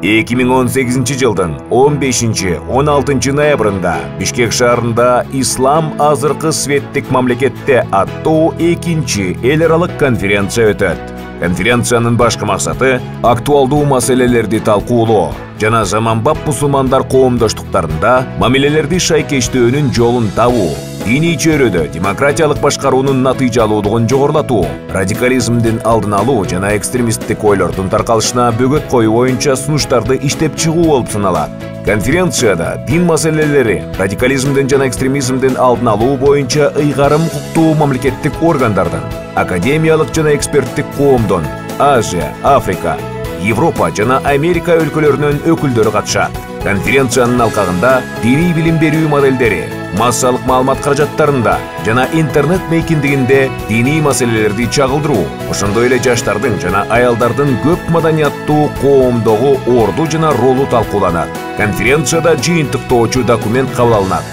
2018 жылдын 15-16 ноябрында Бишкек шаарында «Ислам азыркы светтик мамлекетте» аттуу экинчи эл аралык конференция өтөт. Конференциянын башкы максаты актуалдуу маселелерди талкуулоо жана заманбап мусулмандар коомдоштуктарында мамилелерди шайкештөөнүн жолун табуу, диний чөйрөдө демократиялык башкаруунун натыйжалуулугун жогорулатуу, радикализмдин алдын алуу жана экстремисттик ойлордун таркалышына бөгөт коюу боюнча сунуштарды иштеп чыгуу болуп саналат. Конференцияда дин маселелери, радикализмдин жана экстремизмдин алдын алуу боюнча ыйгарым укуктуу мамлекеттик органдардан, академиялык жана эксперттик коомдон, Азия, Африка, Европа жана Америка өлкөлөрүнүн өкүлдөрү катышат. Конференциянын алкагында диний билим берүү моделдери, массалык маалымат каражаттарында жана интернет мейкиндигинде диний маселелерди чагылдыруу, ошондой эле жаштардын жана аялдардын көп маданияттуу коомдогу орду жана ролу талкууланат. Конференцияда жыйынтыктоочу документ кабыл алынат.